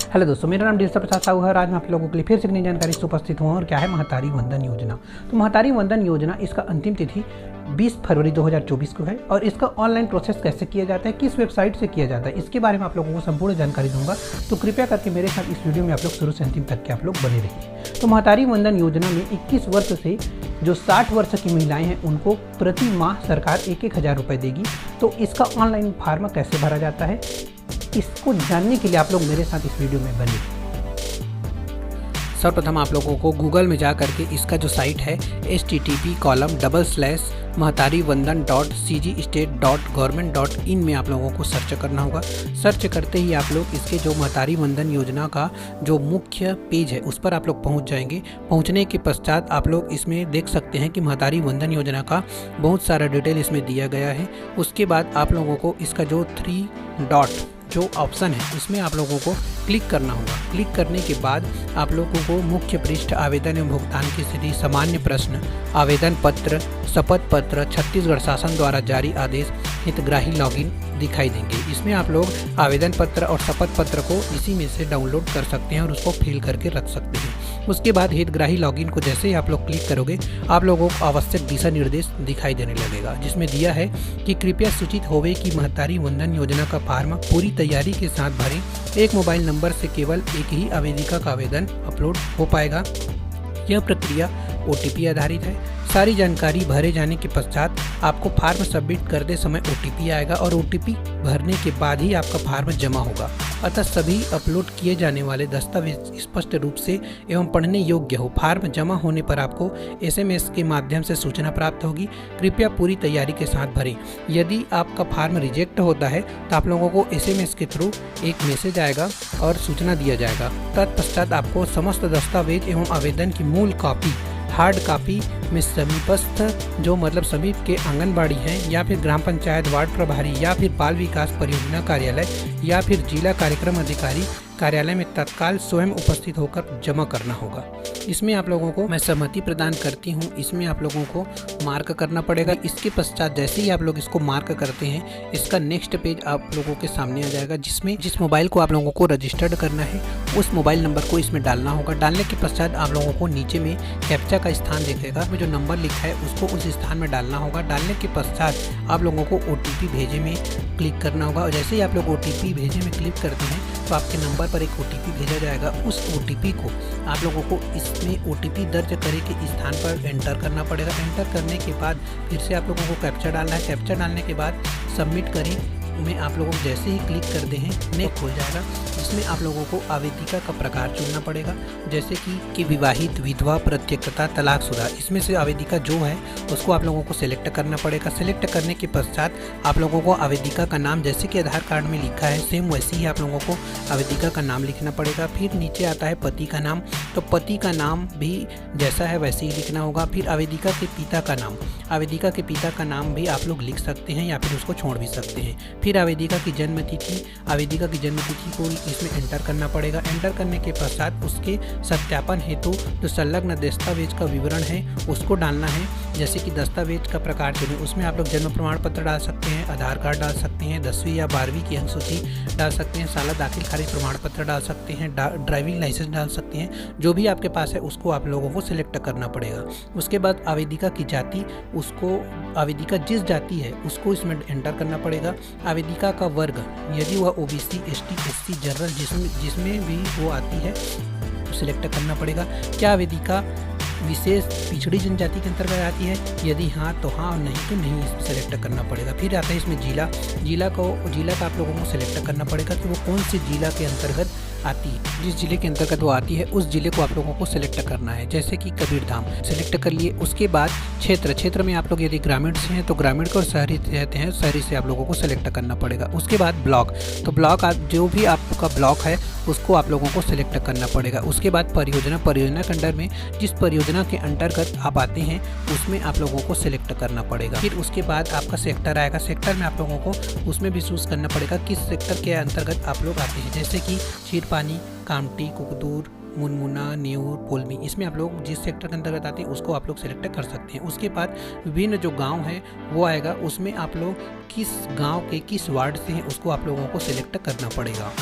Hello दोस्तों, मेरा नाम डिजिटल प्रसाद साहू है और आज मैं आप लोगों के लिए फिर से नई जानकारी से उपस्थित हुआ और क्या है महतारी वंदन योजना। तो महतारी वंदन योजना, इसका अंतिम तिथि 20 फरवरी 2024 को है और इसका ऑनलाइन प्रोसेस कैसे किया जाता है, किस वेबसाइट से किया जाता है, इसके बारे में आप लोगों को संपूर्ण जानकारी दूंगा। तो कृपया करके मेरे साथ इस वीडियो में आप लोग शुरू से अंतिम तक के आप लोग बने रहिए। तो महतारी वंदन योजना में 21 वर्ष से जो 60 वर्ष की महिलाएं हैं उनको प्रति माह सरकार 1,000 रुपये देगी। तो इसका ऑनलाइन फॉर्म कैसे भरा जाता है, इसको जानने के लिए आप लोग मेरे साथ इस वीडियो में बने। सर्वप्रथम आप लोगों को गूगल में जा करके इसका जो साइट है http://mahtarivandan.cgstate.government.in में आप लोगों को सर्च करना होगा। सर्च करते ही आप लोग इसके जो महतारी वंदन योजना का जो मुख्य पेज है उस पर आप लोग पहुंच जाएंगे। पहुंचने के पश्चात आप लोग इसमें देख सकते हैं कि महतारी वंदन योजना का बहुत सारा डिटेल इसमें दिया गया है। उसके बाद आप लोगों को इसका जो 3 डॉट जो ऑप्शन है उसमें आप लोगों को क्लिक करना होगा। क्लिक करने के बाद आप लोगों को मुख्य पृष्ठ, आवेदन एवं भुगतान की स्थिति, सामान्य प्रश्न, आवेदन पत्र, शपथ पत्र, छत्तीसगढ़ शासन द्वारा जारी आदेश, हितग्राही लॉगिन दिखाई देंगे। इसमें आप लोग आवेदन पत्र और शपथ पत्र को इसी में से डाउनलोड कर सकते हैं और उसको फिल करके रख सकते हैं। उसके बाद हितग्राही लॉगिन को जैसे ही आप लोग क्लिक करोगे आप लोगों को आवश्यक दिशा निर्देश दिखाई देने लगेगा, जिसमें दिया है कि कृपया सूचित होवे कि महतारी वंदन योजना का फॉर्म पूरी तैयारी के साथ भरें। एक मोबाइल नंबर से केवल एक ही आवेदिका का आवेदन अपलोड हो पाएगा। यह प्रक्रिया OTP आधारित है। सारी जानकारी भरे जाने के पश्चात आपको फॉर्म सबमिट करते समय OTP आएगा और OTP भरने के बाद ही आपका फॉर्म जमा होगा। अतः सभी अपलोड किए जाने वाले दस्तावेज स्पष्ट रूप से एवं पढ़ने योग्य हो। फॉर्म जमा होने पर आपको SMS के माध्यम से सूचना प्राप्त होगी। कृपया पूरी तैयारी के साथ भरें। यदि आपका फॉर्म रिजेक्ट होता है तो आप लोगों को SMS के थ्रू एक मैसेज आएगा और सूचना दिया जाएगा। तत्पश्चात आपको समस्त दस्तावेज एवं आवेदन की मूल कॉपी हार्ड कॉपी में समीपस्थ जो मतलब समीप के आंगनबाड़ी हैं या फिर ग्राम पंचायत वार्ड प्रभारी या फिर बाल विकास परियोजना कार्यालय या फिर जिला कार्यक्रम अधिकारी कार्यालय में तत्काल स्वयं उपस्थित होकर जमा करना होगा। इसमें आप लोगों को मैं सहमति प्रदान करती हूँ। इसमें आप लोगों को मार्क करना पड़ेगा। इसके पश्चात जैसे ही आप लोग इसको मार्क करते हैं इसका नेक्स्ट पेज आप लोगों के सामने आ जाएगा, जिसमें जिस मोबाइल को आप लोगों को रजिस्टर्ड करना है उस मोबाइल नंबर को इसमें डालना होगा। डालने के पश्चात आप लोगों को नीचे में कैप्चा का स्थान दिखेगा, उसमें जो नंबर लिखा है उसको उस स्थान में डालना होगा। डालने के पश्चात आप लोगों को OTP भेजे में क्लिक करना होगा और जैसे ही आप लोग OTP भेजे में क्लिक करते हैं तो आपके नंबर पर एक OTP भेजा जाएगा। उस OTP को आप लोगों को इसमें OTP दर्ज करे के स्थान पर एंटर करना पड़ेगा। एंटर करने के बाद फिर से आप लोगों को कैप्चा डालना है। कैप्चा डालने के बाद सबमिट करें में आप लोगों को जैसे ही क्लिक कर दें नेक्स्ट हो जाएगा। इसमें आप लोगों को आवेदिका का प्रकार चुनना पड़ेगा, जैसे कि विवाहित, विधवा, प्रत्यक्षता, तलाकशुदा। इसमें से आवेदिका जो है उसको आप लोगों को सिलेक्ट करना पड़ेगा। सिलेक्ट करने के पश्चात आप लोगों को आवेदिका का नाम जैसे कि आधार कार्ड में लिखा है सेम वैसे ही आप लोगों को आवेदिका का नाम लिखना पड़ेगा। फिर नीचे आता है पति का नाम, तो पति का नाम भी जैसा है वैसे ही लिखना होगा। फिर आवेदिका के पिता का नाम, आवेदिका के पिता का नाम भी आप लोग लिख सकते हैं या फिर उसको छोड़ भी सकते हैं। फिर आवेदिका की जन्म तिथि, आवेदिका की जन्म तिथि को इसमें एंटर करना पड़ेगा। एंटर करने के पश्चात उसके सत्यापन हेतु जो संलग्न दस्तावेज का विवरण है उसको डालना है। जैसे कि दस्तावेज का प्रकार चुनें, उसमें आप लोग जन्म प्रमाण पत्र डाल सकते हैं, आधार कार्ड डाल सकते हैं, 10वीं या 12वीं की अंक सूची डाल सकते हैं, साला दाखिल खारिज प्रमाण पत्र डाल सकते हैं, ड्राइविंग लाइसेंस डाल सकते हैं। जो भी आपके पास है उसको आप लोगों को सिलेक्ट करना पड़ेगा। उसके बाद आवेदिका की जाति, उसको आवेदिका जिस जाति है उसको इसमें एंटर करना पड़ेगा। आवेदिका का वर्ग, यदि वह OBC, ST, SC, जनरल जिसमें भी वो आती है सिलेक्ट करना पड़ेगा। क्या आवेदिका विशेष पिछड़ी जनजाति के अंतर्गत आती है, यदि हाँ तो हाँ और नहीं तो नहीं, इसमें सेलेक्ट करना पड़ेगा। फिर आता है इसमें जिला का आप लोगों को सिलेक्ट करना पड़ेगा कि वो कौन से जिला के अंतर्गत आती है। जिस जिले के अंतर्गत वो आती है उस जिले को आप लोगों को सिलेक्ट करना है, जैसे कि कबीरधाम सिलेक्ट कर लिए। उसके बाद क्षेत्र में आप लोग यदि ग्रामीण से हैं तो ग्रामीण को, और शहरी रहते हैं शहरी से आप लोगों को सिलेक्ट करना पड़ेगा। उसके बाद ब्लॉक, तो ब्लॉक जो भी आपका ब्लॉक है उसको आप लोगों को सिलेक्ट करना पड़ेगा। उसके बाद परियोजना के अंडर में जिस परियोजना के अंतर्गत आप आते हैं उसमें आप लोगों को सिलेक्ट करना पड़ेगा। फिर उसके बाद आपका सेक्टर आएगा। सेक्टर में आप लोगों को उसमें भी चूज करना पड़ेगा किस सेक्टर के अंतर्गत आप लोग आते हैं, जैसे कि क्षीरपानी, कामटी, कुकदूर, मुनमुना, नेऊर, पोलमी। इसमें आप लोग जिस सेक्टर के अंतर्गत आते हैं उसको आप लोग सिलेक्ट कर सकते हैं। उसके बाद विभिन्न जो गांव है वो आएगा, उसमें आप लोग किस गांव के किस वार्ड से हैं उसको आप लोगों को सिलेक्ट करना पड़ेगा।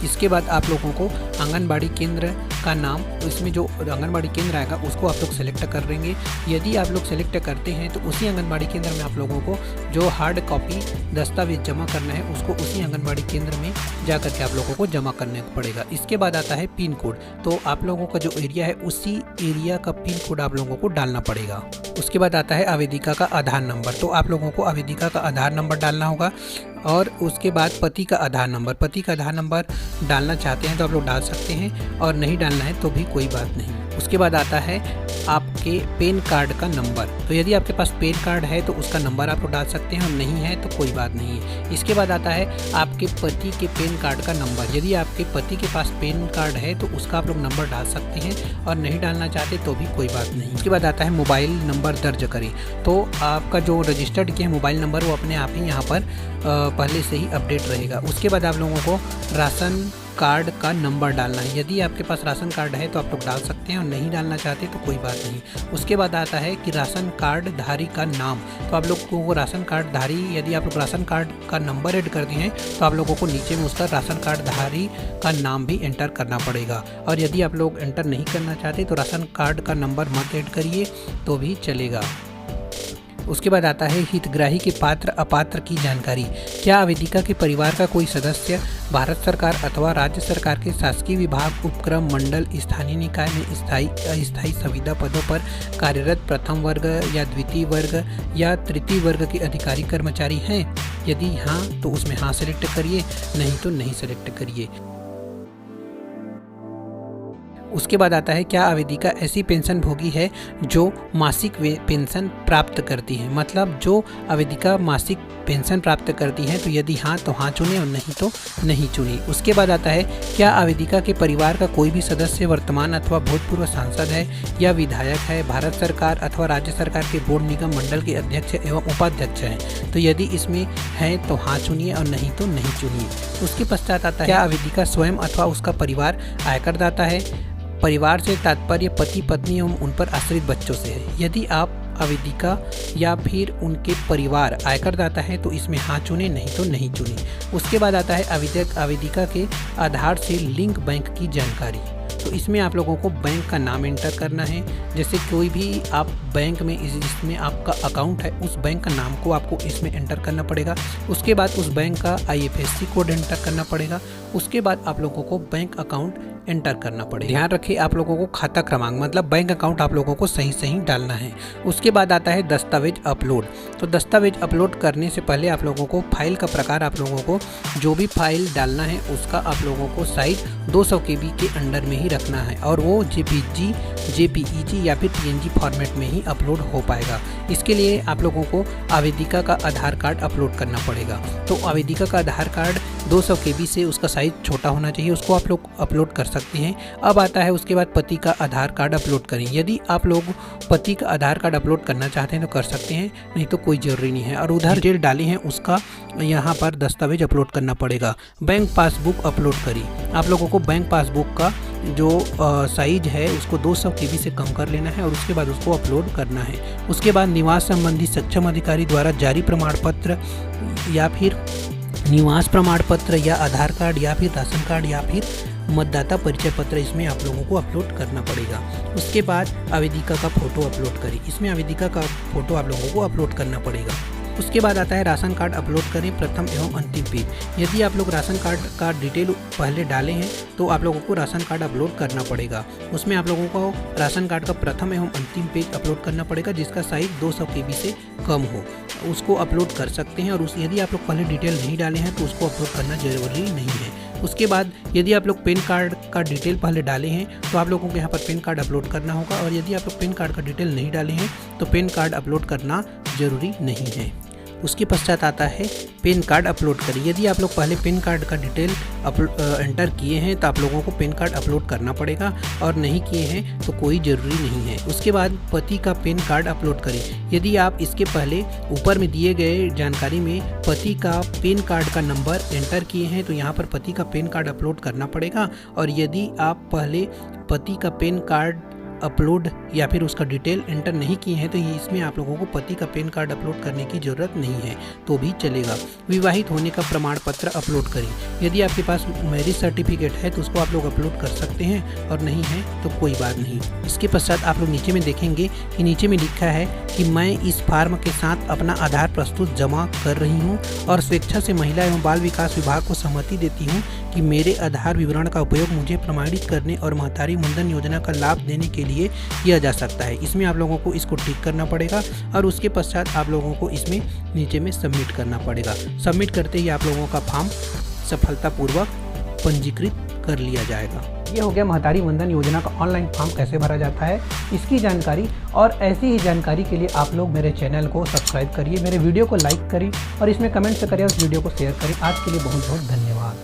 इसके बाद आप लोगों को आंगनबाड़ी केंद्र का नाम, इसमें जो आंगनबाड़ी केंद्र आएगा उसको आप लोग सेलेक्ट कर लेंगे। यदि आप लोग सेलेक्ट करते हैं तो उसी आंगनबाड़ी केंद्र में आप लोगों को जो हार्ड कॉपी दस्तावेज जमा करना है उसको उसी आंगनबाड़ी केंद्र में जा करके आप लोगों को जमा करने पड़ेगा। इसके बाद आता है पिन कोड, तो आप लोगों का जो एरिया है उसी एरिया का पिन कोड आप लोगों को डालना पड़ेगा। उसके बाद आता है आवेदिका का आधार नंबर, तो आप लोगों को आवेदिका का आधार नंबर डालना होगा। और उसके बाद पति का आधार नंबर, पति का आधार नंबर डालना चाहते हैं तो आप लोग डाल सकते हैं, और नहीं डालना है तो भी कोई बात नहीं। उसके बाद आता है आपके पैन कार्ड का नंबर, तो यदि आपके पास पैन कार्ड है तो उसका नंबर आप लोग डाल सकते हैं, और नहीं है तो कोई बात नहीं है। इसके बाद आता है आपके पति के पैन कार्ड का नंबर, यदि आपके पति के पास पैन कार्ड है तो उसका आप लोग नंबर डाल सकते हैं, और नहीं डालना चाहते तो भी कोई बात नहीं। उसके बाद आता है मोबाइल नंबर दर्ज करें, तो आपका जो रजिस्टर्ड किया मोबाइल नंबर वो अपने आप ही यहाँ पर पहले से ही अपडेट रहेगा। उसके बाद आप लोगों को राशन कार्ड का नंबर डालना है, यदि आपके पास राशन कार्ड है तो आप लोग डाल सकते हैं, और नहीं डालना चाहते तो कोई बात नहीं। उसके बाद आता है कि राशन कार्ड धारी का नाम, तो आप लोगों को राशन कार्ड धारी, यदि आप लोग राशन कार्ड का नंबर ऐड कर दिए हैं तो आप लोगों को नीचे में उसका राशन कार्ड धारी का नाम भी एंटर करना पड़ेगा। और यदि आप लोग एंटर नहीं करना चाहते तो राशन कार्ड का नंबर मत ऐड करिए तो भी चलेगा। उसके बाद आता है हितग्राही के पात्र अपात्र की जानकारी। क्या आवेदिका के परिवार का कोई सदस्य भारत सरकार अथवा राज्य सरकार के शासकीय विभाग, उपक्रम, मंडल, स्थानीय निकाय में स्थायी अस्थायी संविदा पदों पर कार्यरत प्रथम वर्ग या द्वितीय वर्ग या तृतीय वर्ग के अधिकारी कर्मचारी हैं? यदि हाँ तो उसमें हाँ सेलेक्ट करिए, नहीं तो नहीं सेलेक्ट करिए। उसके बाद आता है क्या आवेदिका ऐसी पेंशन भोगी है जो मासिक पेंशन प्राप्त करती है, मतलब जो आवेदिका मासिक पेंशन प्राप्त करती है, तो यदि हाँ तो हाँ चुने और नहीं तो नहीं चुने। उसके बाद आता है क्या आवेदिका के परिवार का कोई भी सदस्य वर्तमान अथवा भूतपूर्व सांसद है या विधायक है, भारत सरकार अथवा राज्य सरकार के बोर्ड निगम मंडल के अध्यक्ष एवं उपाध्यक्ष हैं, तो यदि इसमें है तो हाँ चुनिए और नहीं तो नहीं चुनिए। उसके पश्चात आता है क्या आवेदिका स्वयं अथवा उसका परिवार आयकर दाता है। परिवार से तात्पर्य पति पत्नी एवं उन पर आश्रित बच्चों से है। यदि आप आवेदिका या फिर उनके परिवार आयकर दाता है तो इसमें हाँ चुने, नहीं तो नहीं चुने। उसके बाद आता है आवेदिका के आधार से लिंक बैंक की जानकारी, तो इसमें आप लोगों को बैंक का नाम एंटर करना है। जैसे कोई भी आप बैंक में जिसमें आपका अकाउंट है उस बैंक का नाम को आपको इसमें एंटर करना पड़ेगा। उसके बाद उस बैंक का IFSC कोड एंटर करना पड़ेगा। उसके बाद आप लोगों को बैंक अकाउंट एंटर करना पड़ेगा। ध्यान रखिए आप लोगों को खाता क्रमांक मतलब बैंक अकाउंट आप लोगों को सही सही डालना है। उसके बाद आता है दस्तावेज अपलोड, तो दस्तावेज अपलोड करने से पहले आप लोगों को फाइल का प्रकार, आप लोगों को जो भी फाइल डालना है उसका आप लोगों को साइज 200 KB के अंडर में ही रखना है, और वो JPG, JPEG या फिर PNG फॉर्मेट में ही अपलोड हो पाएगा। इसके लिए आप लोगों को आवेदिका का आधार कार्ड अपलोड करना पड़ेगा। तो आवेदिका का आधार कार्ड 200 KB से उसका साइज छोटा होना चाहिए, उसको आप लोग अपलोड कर सकते हैं। अब आता है उसके बाद पति का आधार कार्ड अपलोड करें। यदि आप लोग पति का आधार कार्ड अपलोड करना चाहते हैं तो कर सकते हैं, नहीं तो कोई ज़रूरी नहीं है। और उधर डिटेल डाली है उसका यहाँ पर दस्तावेज अपलोड करना पड़ेगा। बैंक पासबुक अपलोड करिए। आप लोगों को बैंक पासबुक का जो साइज है उसको 200 KB से कम कर लेना है और उसके बाद उसको अपलोड करना है। उसके बाद निवास संबंधी सक्षम अधिकारी द्वारा जारी प्रमाण पत्र या फिर निवास प्रमाण पत्र या आधार कार्ड या फिर राशन कार्ड या फिर मतदाता परिचय पत्र इसमें आप लोगों को अपलोड करना पड़ेगा। उसके बाद आवेदिका का फ़ोटो अपलोड करें। इसमें आवेदिका का फ़ोटो आप लोगों को अपलोड करना पड़ेगा। उसके बाद आता है राशन कार्ड अपलोड करें प्रथम एवं अंतिम पेज। यदि आप लोग राशन कार्ड का डिटेल पहले डाले हैं तो आप लोगों को राशन कार्ड अपलोड करना पड़ेगा। उसमें आप लोगों को राशन कार्ड का प्रथम एवं अंतिम पेज अपलोड करना पड़ेगा जिसका साइज 200 KB से कम हो, उसको अपलोड कर सकते हैं। और यदि आप लोग पहले डिटेल नहीं डाले हैं तो उसको अपलोड करना जरूरी नहीं है। उसके बाद यदि आप लोग पैन कार्ड का डिटेल पहले डाले हैं तो आप लोगों को यहाँ पर पैन कार्ड अपलोड करना होगा, और यदि आप लोग पैन कार्ड का डिटेल नहीं डाले हैं तो पैन कार्ड अपलोड करना जरूरी नहीं है। उसके पश्चात आता है पैन कार्ड अपलोड करें। यदि आप लोग पहले पैन कार्ड का डिटेल एंटर किए हैं तो आप लोगों को पैन कार्ड अपलोड करना पड़ेगा, और नहीं किए हैं तो कोई ज़रूरी नहीं है। उसके बाद पति का पैन कार्ड अपलोड करें। यदि आप इसके पहले ऊपर में दिए गए जानकारी में पति का पैन कार्ड का नंबर एंटर किए हैं तो यहाँ पर पति का पैन कार्ड अपलोड करना पड़ेगा, और यदि आप पहले पति का पैन कार्ड अपलोड या फिर उसका डिटेल एंटर नहीं किए हैं तो ये इसमें आप लोगों को पति का पैन कार्ड अपलोड करने की ज़रूरत नहीं है, तो भी चलेगा। विवाहित होने का प्रमाण पत्र अपलोड करें। यदि आपके पास मैरिज सर्टिफिकेट है तो उसको आप लोग अपलोड कर सकते हैं, और नहीं है तो कोई बात नहीं। इसके पश्चात आप लोग नीचे में देखेंगे कि नीचे में लिखा है कि मैं इस फॉर्म के साथ अपना आधार प्रस्तुत जमा कर रही हूँ और स्वेच्छा से महिला एवं बाल विकास विभाग को सहमति देती हूँ कि मेरे आधार विवरण का उपयोग मुझे प्रमाणित करने और महतारी मुंडन योजना का लाभ देने के लिए किया जा सकता है। इसमें आप लोगों को इसको टिक करना पड़ेगा और उसके पश्चात आप लोगों को इसमें नीचे में सबमिट करना पड़ेगा। सबमिट करते ही आप लोगों का फॉर्म सफलतापूर्वक पंजीकृत कर लिया जाएगा। ये हो गया महतारी वंदन योजना का ऑनलाइन फॉर्म कैसे भरा जाता है, इसकी जानकारी। और ऐसी ही जानकारी के लिए आप लोग मेरे चैनल को सब्सक्राइब करिए, मेरे वीडियो को लाइक करिए और इसमें कमेंट से करिए, उस वीडियो को शेयर करिए। आज के लिए बहुत बहुत धन्यवाद।